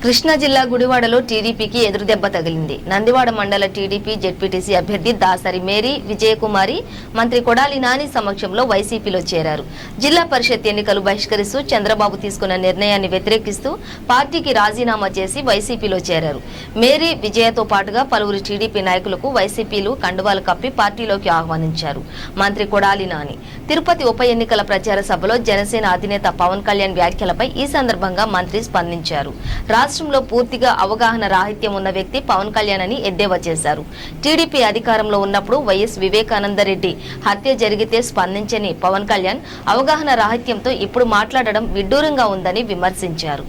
కృష్ణా జిల్లా గుడివాడలో టీడీపీకి ఎదురుదెబ్బ తగిలింది. నందివాడ మండల టీడీపీ జెడ్పీటీసీ అభ్యర్థి దాసరి మేరీ విజయకుమారి మంత్రి కొడాలి నాని సమక్షంలో వైసీపీలో చేరారు. జిల్లా పరిషత్ ఎన్నికలు బహిష్కరిస్తూ చంద్రబాబు తీసుకున్న నిర్ణయాన్ని వ్యతిరేకిస్తూ పార్టీకి రాజీనామా చేసి వైసీపీలో చేరారు. మేరీ విజయతో పాటుగా పలువురు టీడీపీ నాయకులకు వైసీపీలు కండువాలు కప్పి పార్టీలోకి ఆహ్వానించారు. మంత్రి కొడాలి నాని తిరుపతి ఉప ఎన్నికల ప్రచార సభలో జనసేన అధినేత పవన్ కళ్యాణ్ వ్యాఖ్యలపై ఈ సందర్భంగా మంత్రి స్పందించారు. రాష్ట్రంలో పూర్తిగా అవగాహన రాహిత్యం ఉన్న వ్యక్తి పవన్ కళ్యాణ్ అని ఎద్దేవా చేశారు. టీడీపీ అధికారంలో ఉన్నప్పుడు వైఎస్ వివేకానందరెడ్డి హత్య జరిగితే స్పందించని పవన్ కళ్యాణ్ అవగాహన రాహిత్యంతో ఇప్పుడు మాట్లాడడం విడ్డూరంగా ఉందని విమర్శించారు.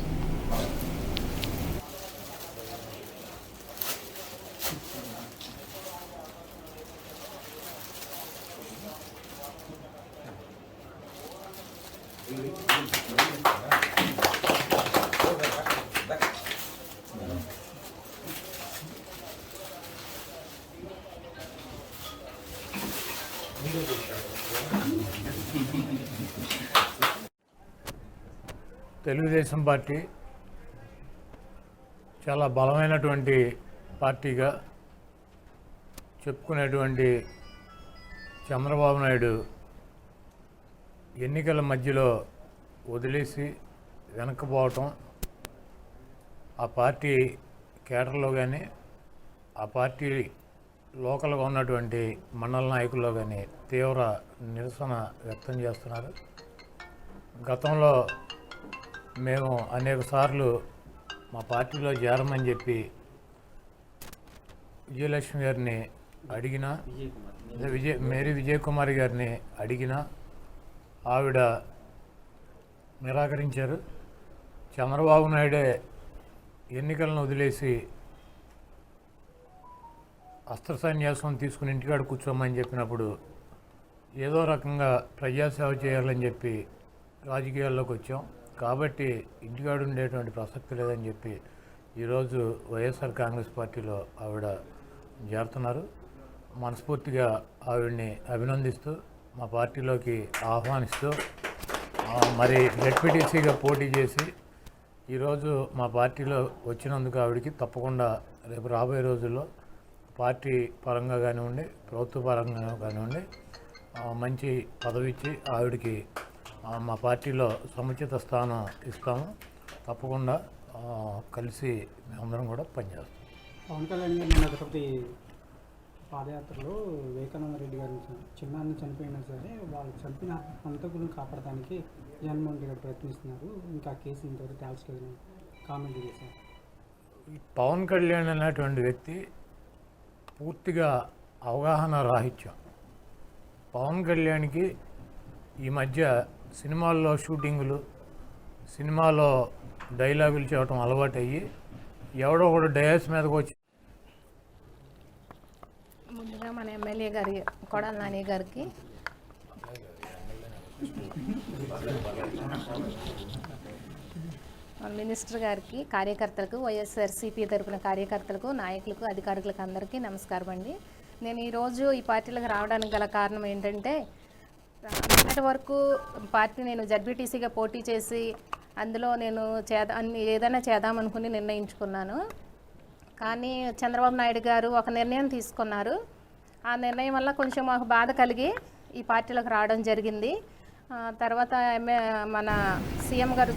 తెలుగుదేశం పార్టీ చాలా బలమైనటువంటి పార్టీగా చెప్పుకునేటువంటి చంద్రబాబు నాయుడు ఎన్నికల మధ్యలో వదిలేసి వెనక్కిపోవటం ఆ పార్టీ కేడర్లో కానీ ఆ పార్టీ లోకల్గా ఉన్నటువంటి మండల నాయకుల్లో కానీ తీవ్ర నిరసన వ్యక్తం చేస్తున్నారు. గతంలో మేము అనేక సార్లు మా పార్టీలో చేరమని చెప్పి విజయలక్ష్మి గారిని అడిగినా, మేరీ విజయకుమారి గారిని అడిగినా ఆవిడ నిరాకరించారు. చంద్రబాబు నాయుడే ఎన్నికలను వదిలేసి అస్త్ర సన్యాసం తీసుకుని ఇంటికాడ కూర్చోమని చెప్పినప్పుడు ఏదో రకంగా ప్రజాసేవ చేయాలని చెప్పి రాజకీయాల్లోకి వచ్చాం. కాబట్టి ఇంటికాడ ఉండేటువంటి ప్రసక్తి లేదని చెప్పి ఈరోజు వైఎస్ఆర్ కాంగ్రెస్ పార్టీలో ఆవిడ చేరుతున్నారు. మనస్ఫూర్తిగా ఆవిడ్ని అభినందిస్తూ మా పార్టీలోకి ఆహ్వానిస్తూ మరి జెడ్పీటీసీగా పోటీ చేసి ఈరోజు మా పార్టీలో వచ్చినందుకు ఆవిడకి తప్పకుండా రేపు రాబోయే రోజుల్లో పార్టీ పరంగా కానివ్వండి, ప్రభుత్వ పరంగా కానివ్వండి మంచి పదవి ఇచ్చి ఆవిడకి మా పార్టీలో సముచిత స్థానం ఇస్తాము. తప్పకుండా కలిసి మేమందరం కూడా పనిచేస్తాం. పవన్ కళ్యాణ్ గారు నిన్న తిరుపతి పాదయాత్రలో వివేకానంద రెడ్డి గారిని చిన్నాన్ని చనిపోయినా సరే వాళ్ళు చంపిన హంతకులను కాపాడటానికి జగన్మోహన్ రెడ్డి గారు ప్రయత్నిస్తున్నారు. ఇంకా కేసు ఇంతవరకు తేల్చలేదని కామెంట్ చేశారు. పవన్ కళ్యాణ్ అనేటువంటి వ్యక్తి పూర్తిగా అవగాహన రాహిత్యం. పవన్ కళ్యాణ్కి ఈ మధ్య సినిమాల్లో షూటింగులు, సినిమాలో డైలాగులు చేయటం అలవాటు అయ్యి ఎవడో ఒకడు డయాస్ మీదకి వచ్చి ముందుగా మన ఎమ్మెల్యే గారి కొడాలి నాని గారికి మినిస్టర్ గారికి కార్యకర్తలకు వైఎస్ఆర్సీపీ తరపున కార్యకర్తలకు నాయకులకు అధికారులకు అందరికీ నమస్కారం అండి. నేను ఈరోజు ఈ పార్టీలకు రావడానికి గల కారణం ఏంటంటే నిన్నటి వరకు పార్టీ నేను జడ్పీటీసీగా పోటీ చేసి అందులో నేను ఏదైనా చేద్దామనుకుని నిర్ణయించుకున్నాను. కానీ చంద్రబాబు నాయుడు గారు ఒక నిర్ణయం తీసుకున్నారు. ఆ నిర్ణయం వల్ల కొంచెం మాకు బాధ కలిగి ఈ పార్టీలకు రావడం జరిగింది. తర్వాత మన సీఎం గారు